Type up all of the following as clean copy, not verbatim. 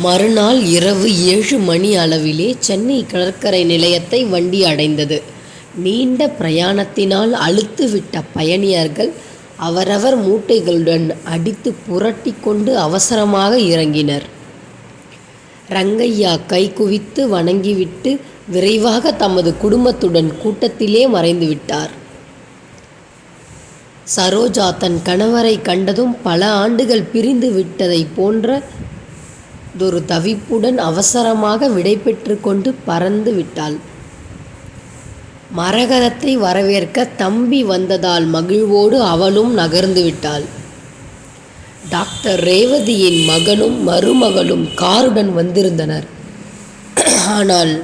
மறுநாள் இரவு 7 மணி அளவிலே சென்னை கடற்கரை நிலையத்தை வண்டி அடைந்தது. நீண்ட பிரயாணத்தினால் அலுத்துவிட்ட பயணியர்கள் அவரவர் மூட்டைகளுடன் அடித்து புரட்டி கொண்டு அவசரமாக இறங்கினர். ரங்கையா கைகுவித்து வணங்கிவிட்டு விரைவாக தமது குடும்பத்துடன் கூட்டத்திலே மறைந்துவிட்டார். சரோஜா தன் கணவரை கண்டதும் பல ஆண்டுகள் பிரிந்து விட்டதைப் போன்றதொரு தவிப்புடன் அவசரமாக விடைபெற்று கொண்டு பறந்து விட்டாள். மரகதத்தை வரவேற்க தம்பி வந்ததால் மகிழ்வோடு அவளும் நகர்ந்து விட்டாள். டாக்டர் ரேவதியின் மகனும் மருமகளும் காருடன் வந்திருந்தனர். ஆனால்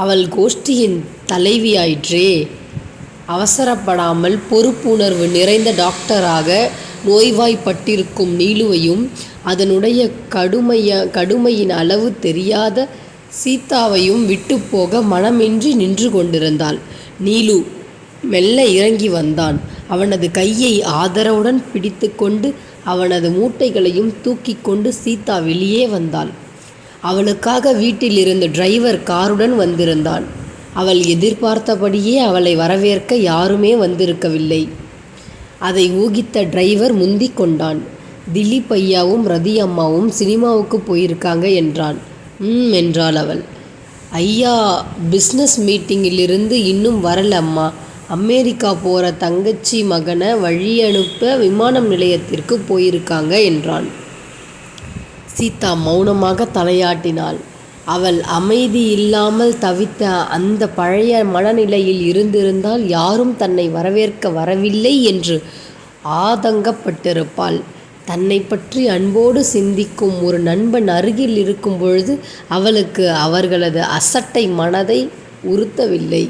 அவள் கோஷ்டியின் தலைவியாயிற்றே. அவசரப்படாமல் பொறுப்புணர்வு நிறைந்த டாக்டராக நோய்வாய்ப்பட்டிருக்கும் நீலுவையும் அதனுடைய கடுமையின் அளவு தெரியாத சீதாவையும் விட்டுப்போக மனமின்றி நின்று கொண்டிருந்தாள். நீலு மெல்ல இறங்கி வந்தான். அவனது கையை ஆதரவுடன் பிடித்து கொண்டு அவனது மூட்டைகளையும் தூக்கி கொண்டு சீதா வெளியே வந்தாள். அவளுக்காக வீட்டில் இருந்த டிரைவர் காருடன் வந்திருந்தான். அவள் எதிர்பார்த்தபடியே அவளை வரவேற்க யாருமே வந்திருக்கவில்லை. அதை ஊகித்த டிரைவர் முந்திக் கொண்டான். திலீப் ஐயாவும் ரதி அம்மாவும் சினிமாவுக்கு போயிருக்காங்க என்றான். என்றாள் அவள். ஐயா பிஸ்னஸ் மீட்டிங்கிலிருந்து இன்னும் வரல அம்மா. அமெரிக்கா போகிற தங்கச்சி மகனை வழி அனுப்ப விமானம் நிலையத்திற்கு போயிருக்காங்க என்றான். சீதா மௌனமாக தலையாட்டினாள். அவள் அமைதி இல்லாமல் தவித்த அந்த பழைய மனநிலையில் இருந்திருந்தால் யாரும் தன்னை வரவேற்க வரவில்லை என்று ஆதங்கப்பட்டிருப்பாள். தன்னை பற்றி அன்போடு சிந்திக்கும் ஒரு நண்பன் அருகில் இருக்கும் பொழுது அவளுக்கு அவர்களது அசட்டை மனதை உறுத்தவில்லை.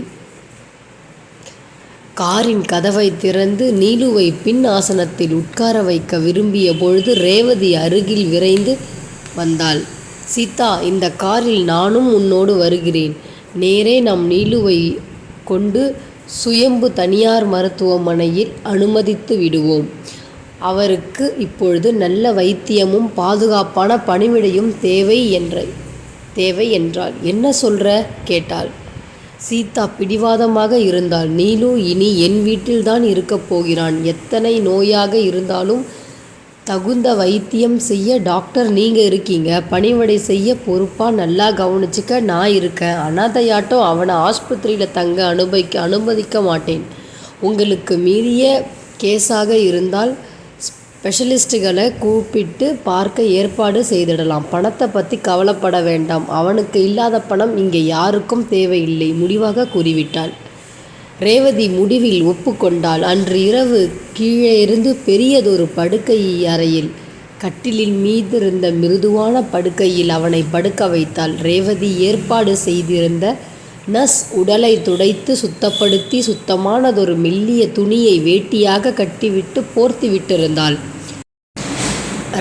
காரின் கதவை திறந்து நீலுவை பின் ஆசனத்தில் உட்கார வைக்க விரும்பிய பொழுது ரேவதி அருகில் விரைந்து வந்தாள். சீதா, இந்த காரில் நானும் உன்னோடு வருகிறேன். நேரே நம் நீலுவை கொண்டு சுயம்பு தனியார் மருத்துவமனையில் அனுமதித்து விடுவோம். அவருக்கு இப்பொழுது நல்ல வைத்தியமும் பாதுகாப்பான பணிவிடையும் தேவை என்றாள். என்ன சொல்ற கேட்டாள். சீதா பிடிவாதமாக இருந்தாள். நீலு இனி என் வீட்டில்தான் இருக்கப் போகிறான். எத்தனை நோயாக இருந்தாலும் தகுந்த வைத்தியம் செய்ய டாக்டர் நீங்கள் இருக்கீங்க. பணிவிடை செய்ய பொறுப்பாக நல்லா கவனிச்சிக்க நான் இருக்கேன். அனாதையாட்டம் அவனை ஆஸ்பத்திரியில் தங்க அனுமதிக்க மாட்டேன். உங்களுக்கு மீறிய கேஸாக இருந்தால் ஸ்பெஷலிஸ்ட்டுகளை கூப்பிட்டு பார்க்க ஏற்பாடு செய்திடலாம். பணத்தை பற்றி கவலைப்பட வேண்டாம். அவனுக்கு இல்லாத பணம் இங்கே யாருக்கும் தேவையில்லை முடிவாக கூறிவிட்டாள். ரேவதி முடிவில் ஒப்புக்கொண்டாள். அன்று இரவு கீழே இருந்து பெரியதொரு படுக்கை அறையில் கட்டிலின் மீதிருந்த மிருதுவான படுக்கையில் அவனை படுக்க வைத்தாள். ரேவதி ஏற்பாடு செய்திருந்த நர்ஸ் உடலை துடைத்து சுத்தப்படுத்தி சுத்தமானதொரு மெல்லிய துணியை வேட்டியாக கட்டிவிட்டு போர்த்தி விட்டிருந்தாள்.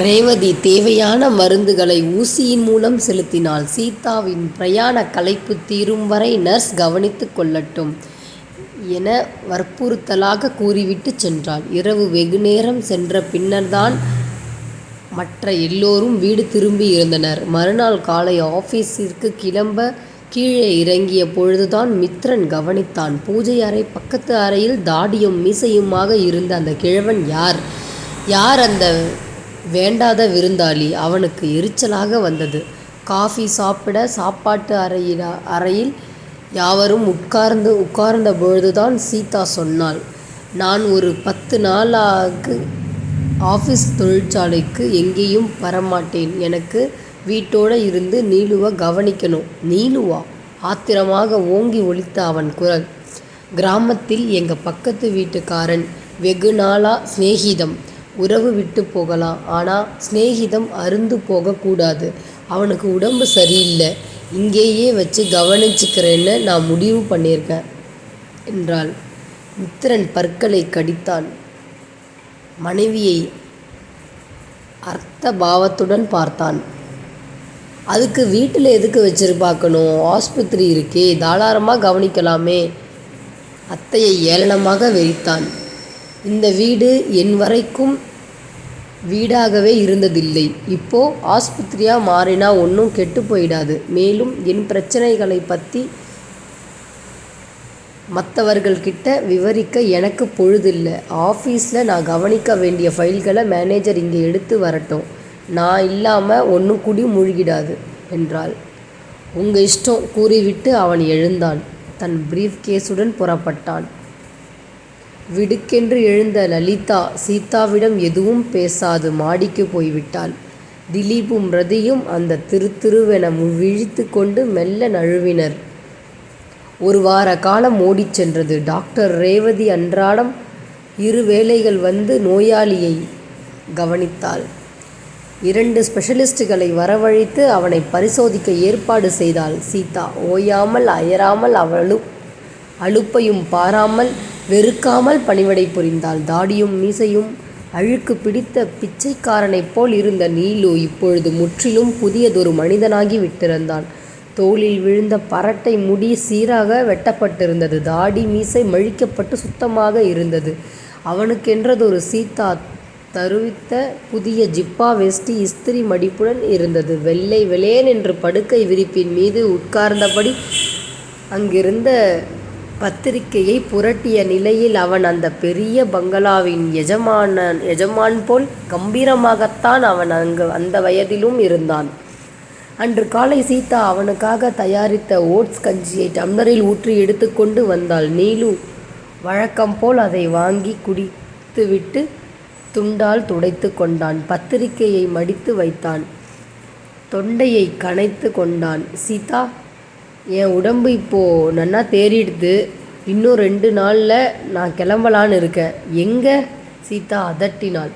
ரேவதி தேவையான மருந்துகளை ஊசியின் மூலம் செலுத்தினாள். சீதாவின் பிரயாண களைப்பு தீரும் வரை நர்ஸ் கவனித்து கொள்ளட்டும் என வற்புறுத்தலாக கூறிவிட்டு சென்றாள். இரவு வெகுநேரம் சென்ற பின்னர்தான் மற்ற எல்லோரும் வீடு திரும்பி இருந்தனர். மறுநாள் காலை ஆஃபீஸிற்கு கிளம்ப கீழே இறங்கிய பொழுதுதான் மித்ரன் கவனித்தான். பூஜை அறை பக்கத்து அறையில் தாடியும் மீசையுமாக இருந்த அந்த கிழவன் யார் அந்த வேண்டாத விருந்தாளி? அவனுக்கு எரிச்சலாக வந்தது. காஃபி சாப்பிட சாப்பாட்டு அறையில் யாவரும் உட்கார்ந்த பொழுதுதான் சீதா சொன்னாள். நான் ஒரு 10 நாளாக ஆஃபீஸ் தொழிற்சாலைக்கு எங்கேயும் வரமாட்டேன். எனக்கு வீட்டோடு இருந்து நீலுவை கவனிக்கணும். நீலுவா? ஆத்திரமாக ஓங்கி ஒலித்த அவன் குரல். கிராமத்தில் எங்கள் பக்கத்து வீட்டுக்காரன். வெகு நாளாக சிநேகிதம். உறவு விட்டு போகலாம், ஆனால் சிநேகிதம் அருந்து போகக்கூடாது. அவனுக்கு உடம்பு சரியில்லை. இங்கேயே வச்சு கவனிச்சுக்கிறேன்னு நான் முடிவு பண்ணியிருக்கேன் என்றாள். மித்திரன் பற்களை கடித்தான். மனைவியை அர்த்த பாவத்துடன் பார்த்தான். அதுக்கு வீட்டில் எதுக்கு வச்சிருப்பாக்கணும்? ஆஸ்பத்திரி இருக்கே, தாராளமாக கவனிக்கலாமே. அத்தையை ஏளனமாக வெறித்தான். இந்த வீடு என் வரைக்கும் வீடாகவே இருந்ததில்லை. இப்போ ஆஸ்பத்திரியா மாறினா ஒன்றும் கெட்டு போயிடாது. மேலும் என் பிரச்சனைகளை பற்றி மற்றவர்கள்கிட்ட விவரிக்க எனக்கு பொழுதில்லை. ஆஃபீஸில் நான் கவனிக்க வேண்டிய ஃபைல்களை மேனேஜர் இங்கே எடுத்து வரட்டும். நான் இல்லாமல் ஒன்றும் குடி மூழ்கிடாது என்றாள். உங்க இஷ்டம் கூறிவிட்டு அவன் எழுந்தான். தன் பிரீஃப் கேஸுடன் புறப்பட்டான். விடுக்கென்று எழுந்த லலிதா சீதாவிடம் எதுவும் பேசாது மாடிக்கு போய்விட்டாள். திலீப்பும் ரதியும் அந்த திருவென விழித்து கொண்டு மெல்ல நழுவினர். ஒரு வார காலம் ஓடிச் சென்றது. டாக்டர் ரேவதி அன்றாடம் 2 வேளைகள் வந்து நோயாளியை கவனித்தாள். 2 ஸ்பெஷலிஸ்டுகளை வரவழைத்து அவனை பரிசோதிக்க ஏற்பாடு செய்தாள் சீதா. ஓயாமல் அயராமல் அலுப்பையும் பாராமல் வெறுக்காமல் பணிவிடை புரிந்தாள். தாடியும் மீசையும் அழுக்கு பிடித்த பிச்சைக்காரனைப் போல் இருந்த நீலு இப்பொழுது முற்றிலும் புதியதொரு மனிதனாகி விட்டிருந்தான். தோளில் விழுந்த பரட்டை முடி சீராக வெட்டப்பட்டிருந்தது. தாடி மீசை மழிக்கப்பட்டு சுத்தமாக இருந்தது. அவனுக்கென்றதொரு சீதா தருவித்த புதிய ஜிப்பா வேஷ்டி இஸ்திரி மடிப்புடன் இருந்தது. வெள்ளை வெளேன் என்று படுக்கை விரிப்பின் மீது உட்கார்ந்தபடி அங்கிருந்த பத்திரிகையை புரட்டிய நிலையில் அவன் அந்த பெரிய பங்களாவின் எஜமான் போல் கம்பீரமாகத்தான் அவன் அந்த வயதிலும் இருந்தான். அன்று காலை சீதா அவனுக்காக தயாரித்த ஓட்ஸ் கஞ்சியை டம்ளரில் ஊற்றி எடுத்துக்கொண்டு வந்தாள். நீலு வழக்கம் போல் அதை வாங்கி குடித்துவிட்டு துண்டால் துடைத்து கொண்டான். பத்திரிகையை மடித்து வைத்தான். தொண்டையை கனைத்து கொண்டான். சீதா, என் உடம்பு இப்போது நன்னா தேறிடுது. இன்னும் 2 நாளில் நான் கிளம்பலான்னு இருக்கேன். எங்கே? சீதா அதட்டினாள்.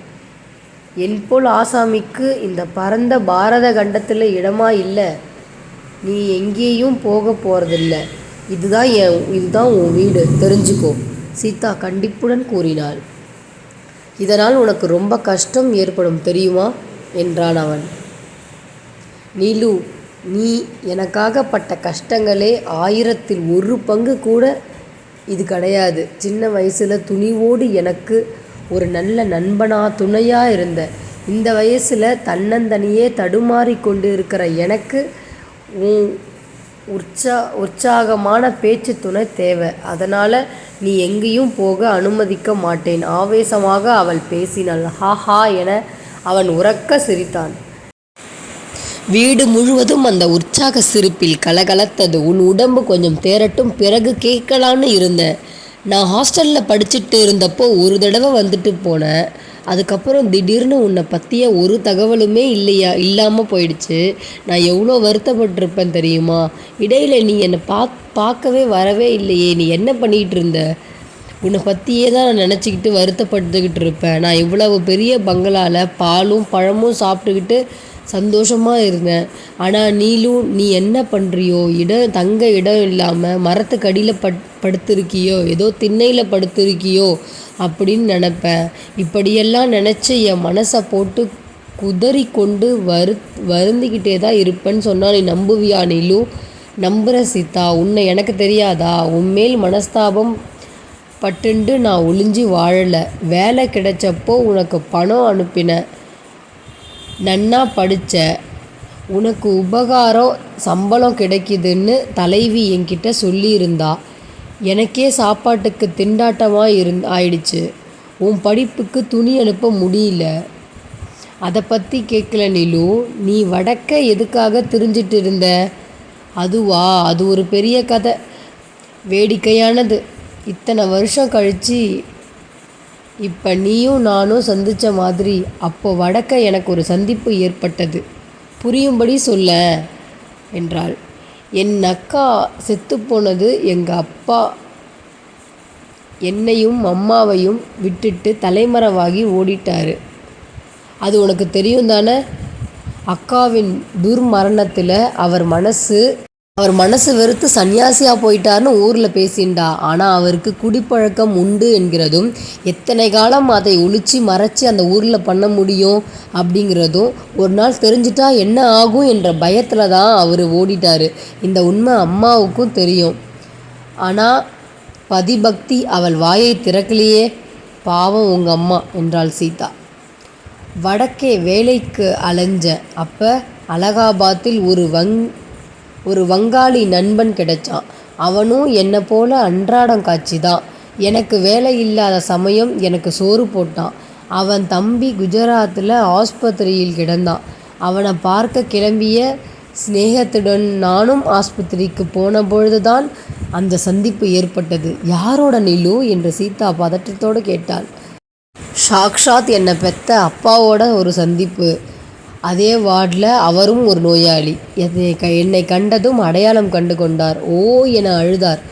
என் போல் ஆசாமிக்கு இந்த பரந்த பாரத கண்டத்தில் இடமா இல்லை. நீ எங்கேயும் போக போகிறதில்ல. இதுதான் உன் வீடு, தெரிஞ்சுக்கோ, சீதா கண்டிப்புடன் கூறினாள். இதனால் உனக்கு ரொம்ப கஷ்டம் ஏற்படும் தெரியுமா என்றான் அவன். நீலு, நீ எனக்காக பட்ட கஷ்டங்களே 1000ல் 1 பங்கு கூட இது கிடையாது. சின்ன வயசில் துணிவோடு எனக்கு ஒரு நல்ல நண்பனா துணையாக இருந்த. இந்த வயசில் தன்னந்தனியே தடுமாறி கொண்டு இருக்கிற எனக்கு உன் உற்சாகமான பேச்சு துணை தேவை. அதனால் நீ எங்கேயும் போக அனுமதிக்க மாட்டேன். ஆவேசமாக அவள் பேசினாள். ஹாஹா என அவன் உரக்க சிரித்தான். வீடு முழுவதும் அந்த உற்சாக சிரிப்பில் கலகலத்தது. உன் உடம்பு கொஞ்சம் தேரட்டும், பிறகு கேட்கலான்னு இருந்தேன். நான் ஹாஸ்டலில் படிச்சுட்டு இருந்தப்போ ஒரு தடவை வந்துட்டு போனேன். அதுக்கப்புறம் திடீர்னு உன்னை பற்றிய ஒரு தகவலுமே இல்லாமல் போயிடுச்சு. நான் எவ்வளோ வருத்தப்பட்டிருப்பேன் தெரியுமா? இடையில் நீ என்னை பார்க்கவே வரவே இல்லையே. நீ என்ன பண்ணிகிட்டு இருந்த? உன்னை பற்றியே தான் நான் நினச்சிக்கிட்டு வருத்தப்பட்டுக்கிட்டு இருப்பேன். நான் இவ்வளவு பெரிய பங்களாவில் பாலும் பழமும் சாப்பிட்டுக்கிட்டு சந்தோஷமாக இருந்தேன். ஆனால் நீலு, நீ என்ன பண்ணுறியோ? தங்க இடம் இல்லாமல் மரத்துக்கடியில் படுத்திருக்கியோ, ஏதோ திண்ணையில் படுத்திருக்கியோ அப்படின்னு நினப்பேன். இப்படியெல்லாம் நினச்சி என் மனசை போட்டு குதறி கொண்டு வருந்திக்கிட்டே தான் இருப்பேன்னு சொன்னால் நீ நம்புவியா நீலு? நம்புகிற சீதா. உன்னை எனக்கு தெரியாதா? உன்மேல் மனஸ்தாபம் பட்டுண்டு நான் ஒளிஞ்சு வாழலை. வேலை கிடைச்சப்போ உனக்கு பணம் அனுப்பினேன். நன்னா படித்த உனக்கு உபகாரம் சம்பளம் கிடைக்குதுன்னு தலைவி என்கிட்ட சொல்லியிருந்தா. எனக்கே சாப்பாட்டுக்கு திண்டாட்டமாக ஆயிடுச்சு. உன் படிப்புக்கு துணி அனுப்ப முடியல. அதை பற்றி கேட்கல நீலு. நீ வடக்க எதுக்காக திரிஞ்சிட்டு இருந்த? அதுவா? அது ஒரு பெரிய கதை, வேடிக்கையானது. இத்தனை வருஷம் கழித்து இப்போ நீயும் நானும் சந்தித்த மாதிரி அப்போ வடக்க எனக்கு ஒரு சந்திப்பு ஏற்பட்டது. புரியும்படி சொல்ல என்றாள். என் அக்கா செத்துப்போனது எங்கள் அப்பா என்னையும் அம்மாவையும் விட்டுட்டு தலைமறைவாகி ஓடிட்டாரு. அது உனக்கு தெரியும் தானே? அக்காவின் துர்மரணத்தில் அவர் மனசு வெறுத்து சன்னியாசியாக போயிட்டார்னு ஊரில் பேசிண்டா. ஆனால் அவருக்கு குடிப்பழக்கம் உண்டு என்கிறதும், எத்தனை காலம் அதை ஒழிச்சு மறைச்சி அந்த ஊரில் பண்ண முடியும் அப்படிங்கிறதும் ஒரு நாள் தெரிஞ்சிட்டா என்ன ஆகும் என்ற பயத்தில் தான் அவர் ஓடிட்டார். இந்த உண்மை அம்மாவுக்கும் தெரியும். ஆனால் பதிபக்தி அவள் வாயை திறக்கலையே. பாவம் உங்கள் அம்மா என்றாள் சீதா. வடக்கே வேலைக்கு அலைஞ்சேன். அப்போ அலகாபாத்தில் ஒரு வங்காளி நண்பன் கிடைச்சான். அவனும் என்னை போல அன்றாடம் காட்சி தான். எனக்கு வேலை இல்லாத சமயம் எனக்கு சோறு போட்டான். அவன் தம்பி குஜராத்தில் ஆஸ்பத்திரியில் கிடந்தான். அவனை பார்க்க கிளம்பிய சிநேகத்துடன் நானும் ஆஸ்பத்திரிக்கு போன பொழுதுதான் அந்த சந்திப்பு ஏற்பட்டது. யாரோட நிலு என்று சீதா பதட்டத்தோடு கேட்டாள். சாக்ஷாத் என்னை பெத்த அப்பாவோட ஒரு சந்திப்பு. அதே வார்டில் அவரும் ஒரு நோயாளி. என்னை கண்டதும் அடையாளம் கண்டு கொண்டார். ஓ என அழுதார்.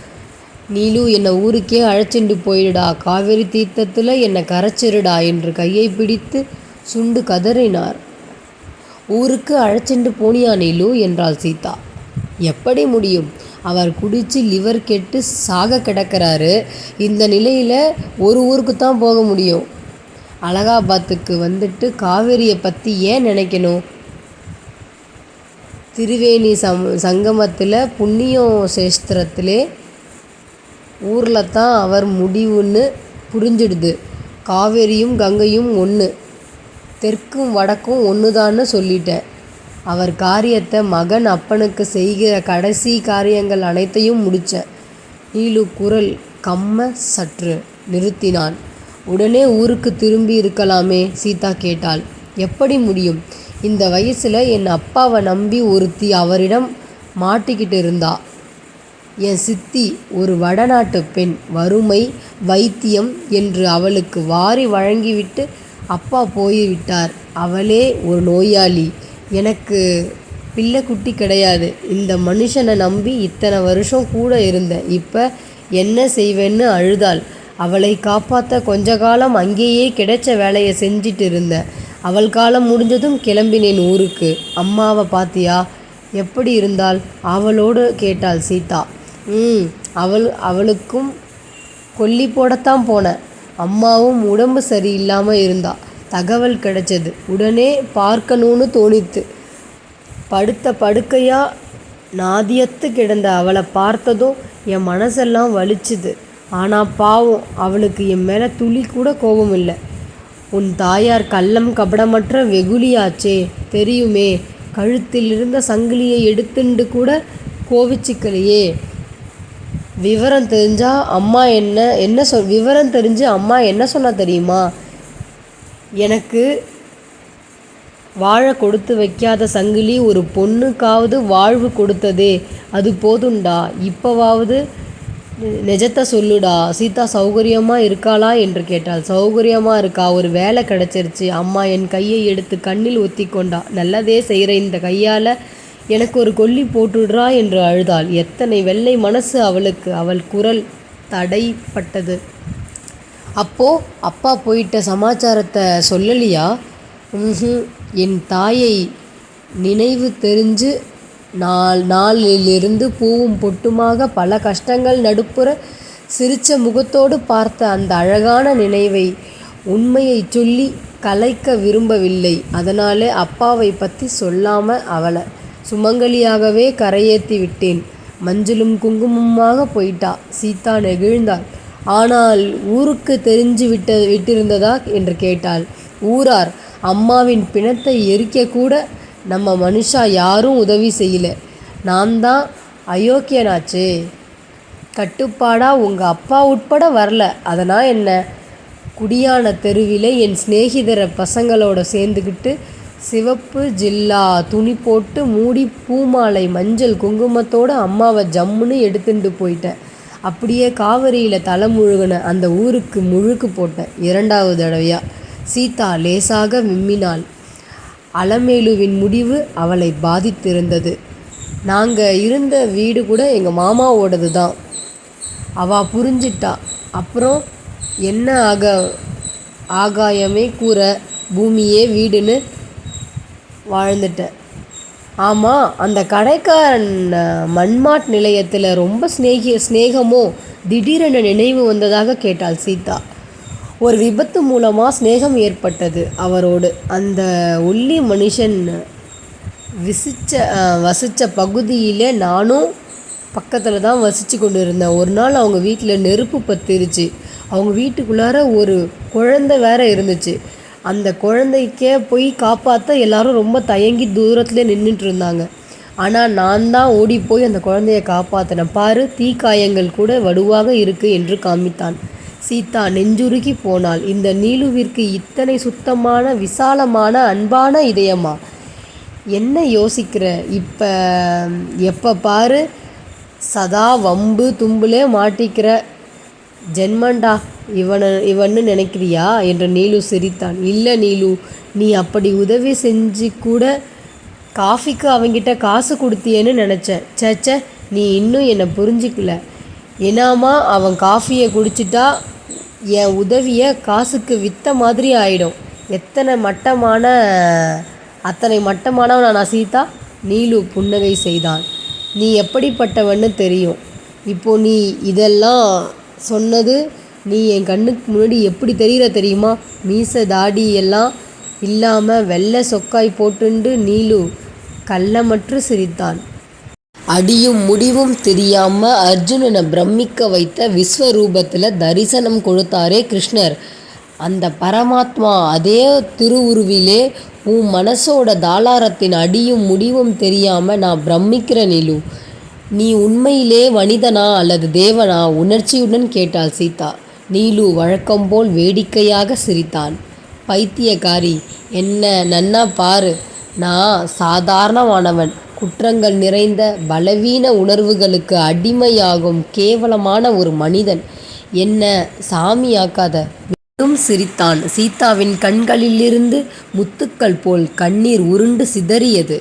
நீலு, என்னை ஊருக்கே அழைச்சிண்டு போயிடுடா, காவிரி தீர்த்தத்தில் என்னை கரைச்சிருடா என்று கையை பிடித்து சுண்டு கதறினார். ஊருக்கு அழைச்சிண்டு போனியா நீலு என்றாள் சீதா. எப்படி முடியும்? அவர் குடித்து லிவர் கெட்டு சாக கிடக்கிறாரு. இந்த நிலையில் ஒரு ஊருக்கு தான் போக முடியும். அலகாபாத்துக்கு வந்துட்டு காவேரியை பற்றி ஏன் நினைக்கணும்? திரிவேணி சங்கமத்தில் புண்ணியம் சேஸ்திரத்திலே ஊரில் தான் அவர் முடிவுன்னு புரிஞ்சிடுது. காவேரியும் கங்கையும் ஒன்று, தெற்கும் வடக்கும் ஒன்றுதான்னு சொல்லிட்டேன். அவர் காரியத்தை மகன் அப்பனுக்கு செய்கிற கடைசி காரியங்கள் அனைத்தையும் முடித்தேன். நீலு குரல் கம்ம சற்று நிறுத்தினான். உடனே ஊருக்கு திரும்பி இருக்கலாமே சீதா கேட்டாள். எப்படி முடியும்? இந்த வயசில் என் அப்பாவை நம்பி ஒருத்தி அவரிடம் மாட்டிக்கிட்டு இருந்தா. என் சித்தி ஒரு வடநாட்டு பெண். வறுமை வைத்தியம் என்று அவளுக்கு வாரி வழங்கிவிட்டு அப்பா போய்விட்டார். அவளே ஒரு நோயாளி. எனக்கு பிள்ளை குட்டி கிடையாது. இந்த மனுஷனை நம்பி இத்தனை வருஷம் கூட இருந்தேன். இப்போ என்ன செய்வேன்னு அழுதாள். அவளை காப்பாற்ற கொஞ்ச காலம் அங்கேயே கிடைச்ச வேலையை செஞ்சிட்டு இருந்தேன். அவள் காலம் முடிஞ்சதும் கிளம்பினேன் ஊருக்கு. அம்மாவை பார்த்தியா? எப்படி இருந்தாள்? அவளோடு கேட்டாள் சீதா. அவளுக்கும் கொல்லி போடத்தான் போனேன். அம்மாவும் உடம்பு சரியில்லாமல் இருந்தா. தகவல் கிடைச்சது. உடனே பார்க்கணும்னு தோணித்து. படுத்த படுக்கையாக நாதியத்து கிடந்த அவளை பார்த்ததும் என் மனசெல்லாம் வலிச்சுது. ஆனால் பாவம், அவளுக்கு என் மேலே துளி கூட கோபம் இல்லை. உன் தாயார் கள்ளம் கபடமற்ற வெகுளியாச்சே, தெரியுமே. கழுத்தில் இருந்த சங்கிலியை எடுத்துண்டு கூட கோவிச்சிக்கலையே. விவரம் தெரிஞ்சு அம்மா என்ன சொன்னா தெரியுமா? எனக்கு வாழ கொடுத்து வைக்காத சங்கிலி ஒரு பொண்ணுக்காவது வாழ்வு கொடுத்ததே, அது போதுண்டா. இப்போவாவது நிஜத்தை சொல்லுடா. சீதா சௌகரியமாக இருக்காளா என்று கேட்டாள். சௌகரியமாக இருக்கா. ஒரு வேலை கிடச்சிருச்சு. அம்மா என் கையை எடுத்து கண்ணில் ஒத்தி கொண்டா. நல்லதே செய்கிற இந்த கையால் எனக்கு ஒரு கொல்லி போட்டுடுறா என்று அழுதாள். எத்தனை வெள்ளை மனசு அவளுக்கு. அவள் குரல் தடைப்பட்டது. அப்போது அப்பா போயிட்ட சமாச்சாரத்தை சொல்லலையா? என் தாயை நினைவு தெரிஞ்சு நாளிலிருந்து பூவும் பொட்டுமாக பல கஷ்டங்கள் நடுப்புற சிரித்த முகத்தோடு பார்த்த அந்த அழகான நினைவை உண்மையை சொல்லி கலைக்க விரும்பவில்லை. அதனாலே அப்பாவை பற்றி சொல்லாமல் அவளை சுமங்கலியாகவே கரையேற்றி விட்டேன். மஞ்சளும் குங்குமமாக போயிட்டா. சீதா நெகிழ்ந்தாள். ஆனால் ஊருக்கு தெரிஞ்சு விட்டிருந்ததா என்று கேட்டாள். ஊரார் அம்மாவின் பிணத்தை எரிக்க கூட நம்ம மனுஷா யாரும் உதவி செய்யலை. நான் தான் அயோக்கியனாச்சே. கட்டுப்பாடாக உங்கள் அப்பா உட்பட வரல. அதனால் என்ன? குடியான தெருவில் என் சிநேகிதர பசங்களோட சேர்ந்துக்கிட்டு சிவப்பு ஜில்லா துணி போட்டு மூடி பூமாலை மஞ்சள் குங்குமத்தோடு அம்மாவை ஜம்முன்னு எடுத்துட்டு போயிட்டேன். அப்படியே காவிரியில் தலை முழுகின அந்த ஊருக்கு முழுக்கு போட்டேன். 2வது தடவையாக. சீதா லேசாக விம்மினாள். அலமேலுவின் முடிவு அவளை பாதித்திருந்தது. நாங்கள் இருந்த வீடு கூட எங்கள் மாமாவோடது தான். அவள் புரிஞ்சிட்டா. அப்புறம் என்ன ஆகாயமே கூரை, பூமியே வீடுன்னு வாழ்ந்துட்டேன். ஆமாம், அந்த கடைக்காரன் மண்மாட் நிலையத்தில் ரொம்ப ஸ்நேகமோ திடீரென நினைவு வந்ததாக கேட்டாள் சீதா. ஒரு விபத்து மூலமாக ஸ்நேகம் ஏற்பட்டது அவரோடு. அந்த ஒல்லி மனுஷன் வசித்த பகுதியில் நானும் பக்கத்தில் தான் வசித்து கொண்டு இருந்தேன். ஒரு நாள் அவங்க வீட்டில் நெருப்பு பற்றிருச்சு. அவங்க வீட்டுக்குள்ளார ஒரு குழந்தை வேற இருந்துச்சு. அந்த குழந்தைக்கே போய் காப்பாற்ற எல்லாரும் ரொம்ப தயங்கி தூரத்துல நின்றுட்டு இருந்தாங்க. ஆனால் நான் தான் ஓடி போய் அந்த குழந்தைய காப்பாற்றினேன். பாரு, தீக்காயங்கள் கூட வடுவாக இருக்கு என்று காமித்தான். சீதா நெஞ்சுருகி போனாள். இந்த நீலுவிற்கு இத்தனை சுத்தமான, விசாலமான, அன்பான இதயமா? என்ன யோசிக்கிற? எப்போ பாரு சதா வம்பு தும்புலே மாட்டிக்கிற ஜென்மண்டா இவன்னு நினைக்கிறியா என்று நீலு சிரித்தான். இல்லை நீலு, நீ அப்படி உதவி செஞ்சு கூட காஃபிக்கு அவங்கிட்ட காசு கொடுத்தியேன்னு நினச்சேன். சேச்சே, நீ இன்னும் என்னை புரிஞ்சிக்கல. ஏனாமா அவன் காஃபியை குடிச்சிட்டா என் உதவியை காசுக்கு விற்ற மாதிரி ஆயிடும். அத்தனை மட்டமானவன் நான் சீதா. நீலு புன்னகை செய்தான். நீ எப்படிப்பட்டவன்னு தெரியும். இப்போ நீ இதெல்லாம் சொன்னது நீ என் கண்ணுக்கு முன்னாடி எப்படி தெரியுமா? மீசை தாடி எல்லாம் இல்லாமல் வெள்ளை சொக்காய் போட்டுண்டு நீலு கள்ளமற்று சிரித்தான். அடியும் முடிவும் தெரியாம அர்ஜுனனை பிரமிக்க வைத்த விஸ்வரூபத்தில் தரிசனம் கொடுத்தாரே கிருஷ்ணர், அந்த பரமாத்மா அதே திருவுருவிலே உன் மனசோட தாளாரத்தின் அடியும் முடிவும் தெரியாம நான் பிரமிக்கிற நீலு. நீ உண்மையிலே மனிதனா அல்லது தேவனா? உணர்ச்சியுடன் கேட்டாள் சீதா. நீலு வழக்கம்போல் வேடிக்கையாக சிரித்தான். பைத்தியக்காரி, என்ன நன்னா பாரு, நான் சாதாரணமானவன். குற்றங்கள் நிறைந்த பலவீன உணர்வுகளுக்கு அடிமையாகும் கேவலமான ஒரு மனிதன். என்ன சாமியாக்காத. மீண்டும் சிரித்தான். சீதாவின் கண்களிலிருந்து முத்துக்கள் போல் கண்ணீர் உருண்டு சிதறியது.